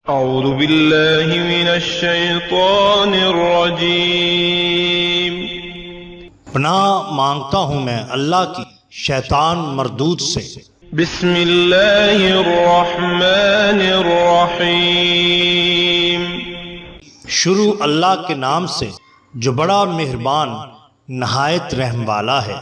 اعوذ باللہ من الشیطان الرجیم۔ پناہ مانگتا ہوں میں اللہ کی شیطان مردود سے۔ بسم اللہ الرحمن الرحیم۔ شروع اللہ کے نام سے جو بڑا مہربان نہایت رحم والا ہے۔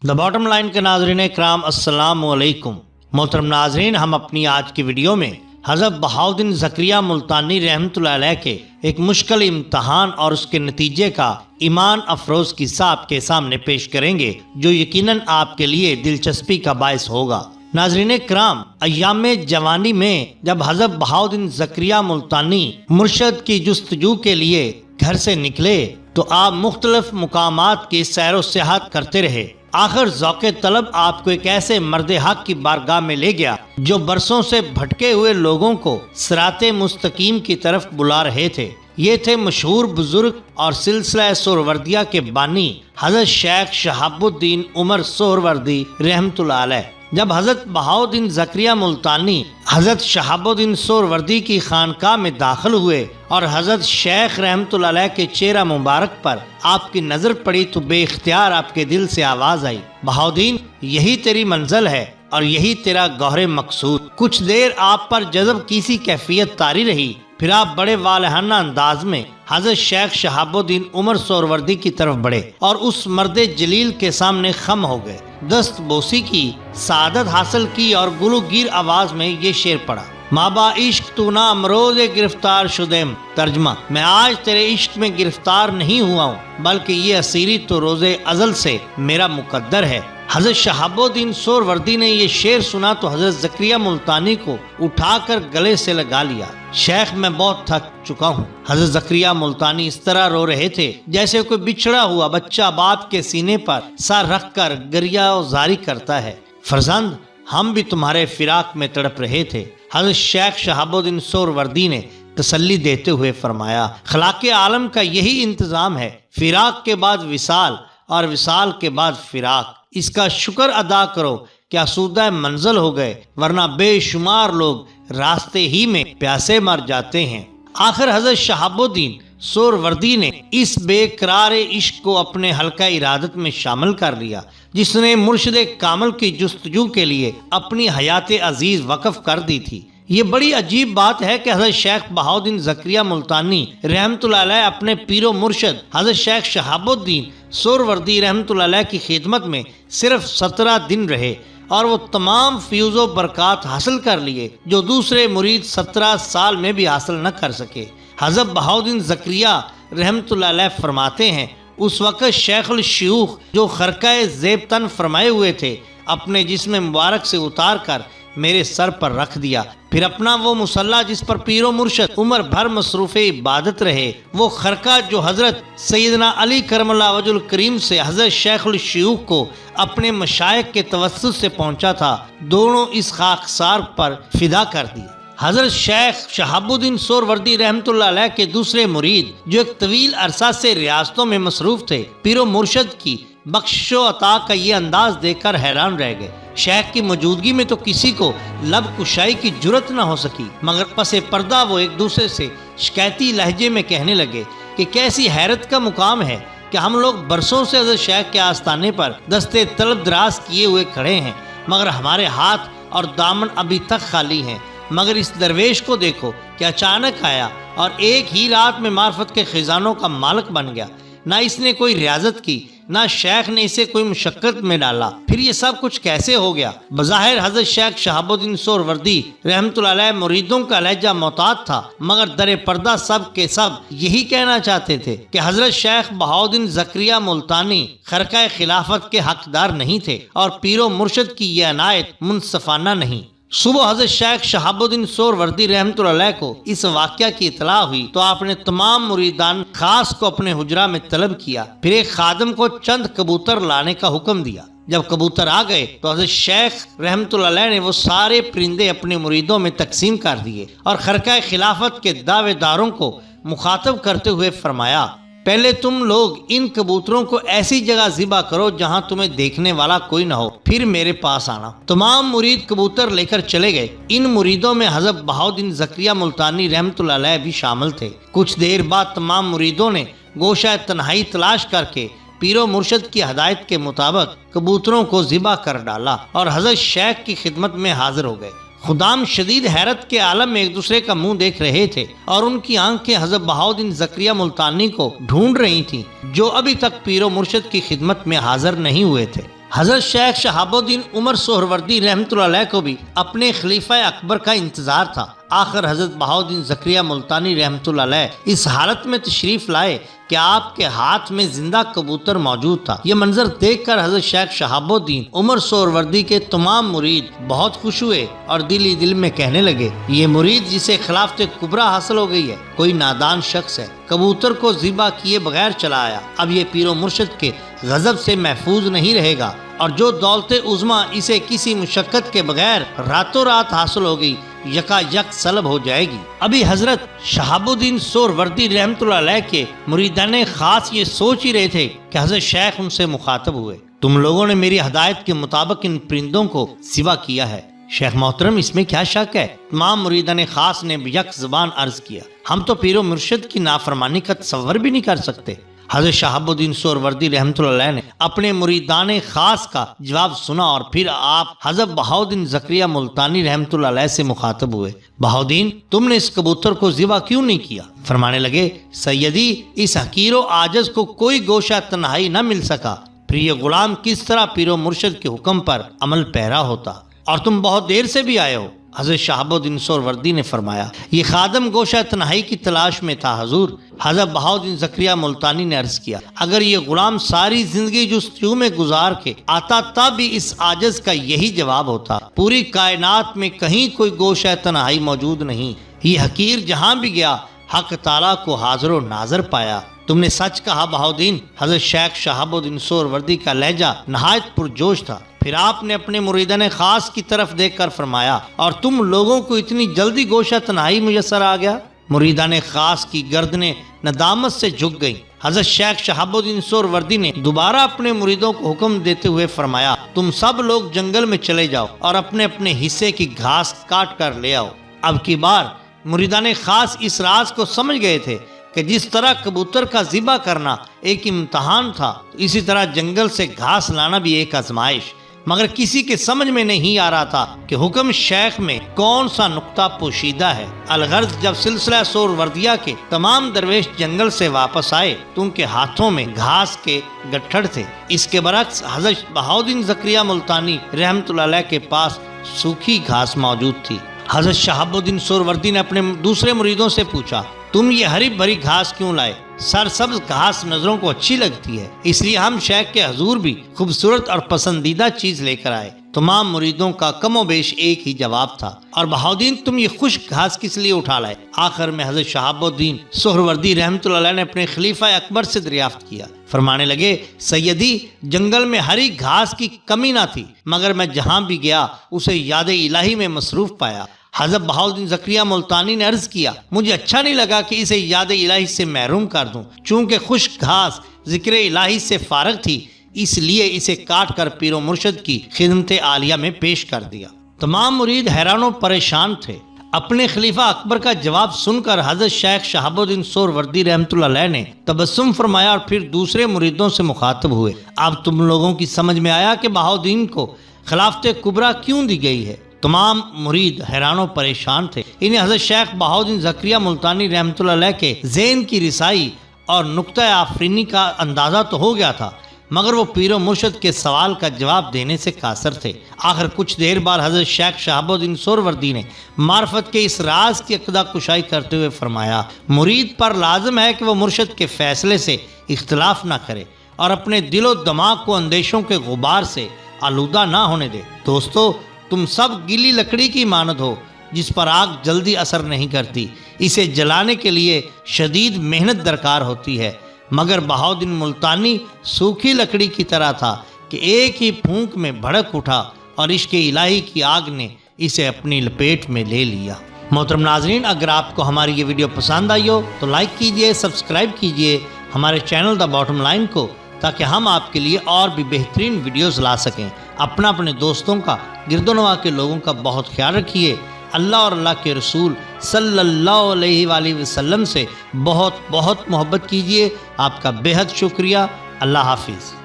دا باٹم لائن کے ناظرین اکرام السلام علیکم۔ محترم ناظرین، ہم اپنی آج کی ویڈیو میں حضرت بہاؤالدین زکریا ملتانی رحمۃ اللہ علیہ کے ایک مشکل امتحان اور اس کے نتیجے کا ایمان افروز قصہ آپ کے سامنے پیش کریں گے، جو یقیناً آپ کے لیے دلچسپی کا باعث ہوگا۔ ناظرین کرام، ایام جوانی میں جب حضرت بہاؤالدین زکریا ملتانی مرشد کی جستجو کے لیے گھر سے نکلے تو آپ مختلف مقامات کی سیر و سیاحت کرتے رہے۔ آخر ذوق طلب آپ کو ایک ایسے مرد حق کی بارگاہ میں لے گیا جو برسوں سے بھٹکے ہوئے لوگوں کو صراط مستقیم کی طرف بلا رہے تھے۔ یہ تھے مشہور بزرگ اور سلسلہ سہروردیہ کے بانی حضرت شیخ شہاب الدین عمر سہروردی رحمۃ اللہ علیہ۔ جب حضرت بہاؤالدین زکریا ملتانی حضرت شہاب الدین سہروردی کی خانقاہ میں داخل ہوئے اور حضرت شیخ رحمۃ اللہ علیہ کے چہرہ مبارک پر آپ کی نظر پڑی تو بے اختیار آپ کے دل سے آواز آئی، بہاؤالدین، یہی تیری منزل ہے اور یہی تیرا گوہر مقصود۔ کچھ دیر آپ پر جذب کی سی کیفیت طاری رہی، پھر آپ بڑے والہانہ انداز میں حضرت شیخ شہاب الدین عمر سہروردی کی طرف بڑھے اور اس مرد جلیل کے سامنے خم ہو گئے، دست بوسی کی، سعادت حاصل کی اور گلو گیر آواز میں یہ شعر پڑھا: مابا عشق تو نا امروز گرفتار شدیم۔ ترجمہ: میں آج تیرے عشق میں گرفتار نہیں ہوا ہوں، بلکہ یہ اسیری تو روز ازل سے میرا مقدر ہے۔ حضرت شہاب الدین سہروردی نے یہ شعر سنا تو حضرت زکریا ملتانی کو اٹھا کر گلے سے لگا لیا۔ شیخ، میں بہت تھک چکا ہوں۔ حضرت زکریا ملتانی اس طرح رو رہے تھے جیسے کوئی بچھڑا ہوا بچہ باپ کے سینے پر سر رکھ کر گریہ و زاری کرتا ہے۔ فرزند، ہم بھی تمہارے فراق میں تڑپ رہے تھے۔ حضرت شیخ شہاب الدین سہروردی نے تسلی دیتے ہوئے فرمایا، خلاق عالم کا یہی انتظام ہے، فراق کے بعد وصال اور وصال کے بعد فراق۔ اس کا شکر ادا کرو کہ آسودہ منزل ہو گئے، ورنہ بے شمار لوگ راستے ہی میں پیاسے مر جاتے ہیں۔ آخر حضرت شہاب الدین سہروردی نے اس بے قرار عشق کو اپنے حلقہ ارادت میں شامل کر لیا، جس نے مرشد کامل کی جستجو کے لیے اپنی حیات عزیز وقف کر دی تھی۔ یہ بڑی عجیب بات ہے کہ حضرت شیخ بہاؤالدین زکریا ملتانی رحمۃ اللہ علیہ اپنے پیر و مرشد حضرت شیخ شہاب الدین سہروردی رحمۃ اللہ علیہ کی خدمت میں صرف 17 دن رہے اور وہ تمام فیوز و برکات حاصل کر لیے جو دوسرے مرید 17 سال میں بھی حاصل نہ کر سکے۔ حضرت بہاؤالدین زکریا رحمۃ اللہ علیہ فرماتے ہیں، اس وقت شیخ الشیوخ جو خرقہ زیب تن فرمائے ہوئے تھے اپنے جسم مبارک سے اتار کر میرے سر پر رکھ دیا، پھر اپنا وہ مصلی جس پر پیر و مرشد عمر بھر مصروف عبادت رہے، وہ خرقہ جو حضرت سیدنا علی کرم اللہ وجہ الکریم سے حضرت شیخ الشیوخ کو اپنے مشائخ کے توسط سے پہنچا تھا، دونوں اس خاکسار پر فدا کر دی۔ حضرت شیخ شہاب الدین سہروردی رحمۃ اللہ علیہ کے دوسرے مرید جو ایک طویل عرصہ سے ریاستوں میں مصروف تھے، پیر و مرشد کی بخش و عطا کا یہ انداز دیکھ کر حیران رہ گئے۔ شیخ کی موجودگی میں تو کسی کو لب کشائی کی جرت نہ ہو سکی، مگر پس پردہ وہ ایک دوسرے سے شکایتی لہجے میں کہنے لگے کہ کیسی حیرت کا مقام ہے کہ ہم لوگ برسوں سے حضرت شیخ کے آستانے پر دستے طلب دراز کیے ہوئے کھڑے ہیں، مگر ہمارے ہاتھ اور دامن ابھی تک خالی ہیں۔ مگر اس درویش کو دیکھو کہ اچانک آیا اور ایک ہی رات میں معرفت کے خزانوں کا مالک بن گیا، نہ اس نے کوئی ریاضت کی، نہ شیخ نے اسے کوئی مشقت میں ڈالا، پھر یہ سب کچھ کیسے ہو گیا؟ بظاہر حضرت شیخ شہاب الدین سہروردی رحمۃ اللہ علیہ مریدوں کا لہجہ محتاط تھا، مگر در پردہ سب کے سب یہی کہنا چاہتے تھے کہ حضرت شیخ بہاؤالدین زکریا ملتانی خرقہ خلافت کے حقدار نہیں تھے اور پیر و مرشد کی یہ عنایت منصفانہ نہیں۔ صبح حضرت شیخ شہاب الدین سہروردی رحمۃ اللہ علیہ کو اس واقعہ کی اطلاع ہوئی تو آپ نے تمام مریدان خاص کو اپنے حجرہ میں طلب کیا، پھر ایک خادم کو چند کبوتر لانے کا حکم دیا۔ جب کبوتر آ گئے تو حضرت شیخ رحمۃ اللہ علیہ نے وہ سارے پرندے اپنے مریدوں میں تقسیم کر دیے اور خرقہ خلافت کے دعوے داروں کو مخاطب کرتے ہوئے فرمایا، پہلے تم لوگ ان کبوتروں کو ایسی جگہ ذبح کرو جہاں تمہیں دیکھنے والا کوئی نہ ہو، پھر میرے پاس آنا۔ تمام مرید کبوتر لے کر چلے گئے۔ ان مریدوں میں حضرت بہاؤالدین زکریہ ملتانی رحمۃ اللہ علیہ بھی شامل تھے۔ کچھ دیر بعد تمام مریدوں نے گوشہ تنہائی تلاش کر کے پیر و مرشد کی ہدایت کے مطابق کبوتروں کو ذبح کر ڈالا اور حضرت شیخ کی خدمت میں حاضر ہو گئے۔ خدام شدید حیرت کے عالم میں ایک دوسرے کا منہ دیکھ رہے تھے اور ان کی آنکھیں حضرت بہاؤالدین زکریہ ملتانی کو ڈھونڈ رہی تھیں جو ابھی تک پیر و مرشد کی خدمت میں حاضر نہیں ہوئے تھے۔ حضرت شیخ شہاب الدین عمر سہروردی رحمۃ اللہ علیہ کو بھی اپنے خلیفہ اکبر کا انتظار تھا۔ آخر حضرت بہاؤالدین زکریہ ملتانی رحمۃ اللہ علیہ اس حالت میں تشریف لائے کہ آپ کے ہاتھ میں زندہ کبوتر موجود تھا۔ یہ منظر دیکھ کر حضرت شیخ شہاب الدین عمر سہروردی کے تمام مرید بہت خوش ہوئے اور دل ہی دل میں کہنے لگے، یہ مرید جسے خلافت کبریٰ حاصل ہو گئی ہے کوئی نادان شخص ہے، کبوتر کو ذبح کیے بغیر چلا آیا، اب یہ پیر و مرشد کے غضب سے محفوظ نہیں رہے گا، اور جو دولت عظمیٰ اسے کسی مشقت کے بغیر راتوں رات حاصل ہو گئی یکا یک سلب ہو جائے گی۔ ابھی حضرت شہاب الدین سہروردی رحمۃ اللہ علیہ کے مریدان خاص یہ سوچ ہی رہے تھے کہ حضرت شیخ ان سے مخاطب ہوئے، تم لوگوں نے میری ہدایت کے مطابق ان پرندوں کو ذبح کیا ہے، شیخ محترم اس میں کیا شک ہے؟ تمام مریدان خاص نے یک زبان عرض کیا، ہم تو پیر و مرشد کی نافرمانی کا تصور بھی نہیں کر سکتے۔ حضرت شہاب الدین سہروردی رحمۃ اللہ علیہ نے اپنے مریدان خاص کا جواب سنا اور پھر آپ حضرت بہاؤالدین زکریہ ملتانی رحمۃ اللہ علیہ سے مخاطب ہوئے، بہاؤالدین تم نے اس کبوتر کو ذبح کیوں نہیں کیا؟ فرمانے لگے، سیدی اس حقیر و عاجز کو کوئی گوشہ تنہائی نہ مل سکا، پھر یہ غلام کس طرح پیر و مرشد کے حکم پر عمل پیرا ہوتا، اور تم بہت دیر سے بھی آئے ہو۔ حضرت شہاب الدین سہروردی نے فرمایا، یہ خادم گوشہ تنہائی کی تلاش میں تھا حضور۔ حضرت بہاؤالدین زکریہ ملتانی نے عرض کیا، اگر یہ غلام ساری زندگی جستجو میں گزار کے آتا تب بھی اس عاجز کا یہی جواب ہوتا، پوری کائنات میں کہیں کوئی گوشہ تنہائی موجود نہیں، یہ حقیر جہاں بھی گیا حق تعالیٰ کو حاضر و ناظر پایا۔ تم نے سچ کہا بہاؤالدین۔ حضرت شیخ شہاب الدین سہروردی کا لہجہ نہایت پرجوش تھا۔ پھر آپ نے اپنے مریدان خاص کی طرف دیکھ کر فرمایا، اور تم لوگوں کو اتنی جلدی گوشہ تنہائی میسر آ گیا؟ مریدان خاص کی گردنیں ندامت سے جھک گئیں۔ حضرت شیخ شہاب الدین سہروردی نے دوبارہ اپنے مریدوں کو حکم دیتے ہوئے فرمایا، تم سب لوگ جنگل میں چلے جاؤ اور اپنے اپنے حصے کی گھاس کاٹ کر لے آؤ۔ اب کی بار مریدان خاص اس راز کو سمجھ گئے تھے کہ جس طرح کبوتر کا ذبح کرنا ایک امتحان تھا، اسی طرح جنگل سے گھاس لانا بھی ایک آزمائش، مگر کسی کے سمجھ میں نہیں آ رہا تھا کہ حکم شیخ میں کون سا نقطہ پوشیدہ ہے۔ الغرض جب سلسلہ سہروردیہ کے تمام درویش جنگل سے واپس آئے تو ان کے ہاتھوں میں گھاس کے گٹھڑ تھے، اس کے برعکس حضرت بہاؤالدین زکریہ ملتانی رحمۃ اللہ علیہ کے پاس سوکھی گھاس موجود تھی۔ حضرت شہاب الدین سہروردی نے اپنے دوسرے مریدوں سے پوچھا، تم یہ ہری بھری گھاس کیوں لائے؟ سرسبز گھاس نظروں کو اچھی لگتی ہے، اس لیے ہم شیخ کے حضور بھی خوبصورت اور پسندیدہ چیز لے کر آئے۔ تمام مریدوں کا کم و بیش ایک ہی جواب تھا، اور بہاؤالدین تم یہ خشک گھاس کس لیے اٹھا لائے؟ آخر میں حضرت شہاب الدین سہروردی رحمۃ اللہ علیہ نے اپنے خلیفہ اکبر سے دریافت کیا۔ فرمانے لگے، سیدی جنگل میں ہری گھاس کی کمی نہ تھی، مگر میں جہاں بھی گیا اسے یاد الہی میں مصروف پایا۔ حضرت بہاؤالدین زکریہ ملتانی نے عرض کیا، مجھے اچھا نہیں لگا کہ اسے یاد الہی سے محروم کر دوں، چونکہ خشک گھاس ذکر الہی سے فارغ تھی، اس لیے اسے کاٹ کر پیر و مرشد کی خدمت عالیہ میں پیش کر دیا۔ تمام مرید حیران و پریشان تھے۔ اپنے خلیفہ اکبر کا جواب سن کر حضرت شیخ شہاب الدین سہروردی رحمۃ اللہ علیہ نے تبسم فرمایا اور پھر دوسرے مریدوں سے مخاطب ہوئے، اب تم لوگوں کی سمجھ میں آیا کہ بہاؤالدین کو خلافت کبریٰ کیوں دی گئی ہے؟ تمام مرید حیران و پریشان تھے۔ انہیں حضرت شیخ بہاؤالدین زکریہ ملتانی رحمۃ اللہ علیہ کے ذہن کی رسائی اور نقطہ آفرینی کا اندازہ تو ہو گیا تھا، مگر وہ پیر و مرشد کے سوال کا جواب دینے سے قاصر تھے۔ آخر کچھ دیر بعد حضرت شیخ شہاب الدین سہروردی نے معرفت کے اس راز کی عقدہ کشائی کرتے ہوئے فرمایا، مرید پر لازم ہے کہ وہ مرشد کے فیصلے سے اختلاف نہ کرے اور اپنے دل و دماغ کو اندیشوں کے غبار سے آلودہ نہ ہونے دے۔ دوستو، تم سب گیلی لکڑی کی مانند ہو جس پر آگ جلدی اثر نہیں کرتی، اسے جلانے کے لیے شدید محنت درکار ہوتی ہے، مگر بہاؤالدین ملتانی سوکھی لکڑی کی طرح تھا کہ ایک ہی پھونک میں بھڑک اٹھا اور عشق الہی کی آگ نے اسے اپنی لپیٹ میں لے لیا۔ محترم ناظرین، اگر آپ کو ہماری یہ ویڈیو پسند آئی ہو تو لائک کیجئے، سبسکرائب کیجئے ہمارے چینل دا باٹم لائن کو، تاکہ ہم آپ کے لیے اور بھی بہترین ویڈیوز لا سکیں۔ اپنے دوستوں کا، گرد و نواح کے لوگوں کا بہت خیال رکھیے۔ اللہ اور اللہ کے رسول صلی اللہ علیہ وآلہ وسلم سے بہت بہت محبت کیجیے۔ آپ کا بے حد شکریہ۔ اللہ حافظ۔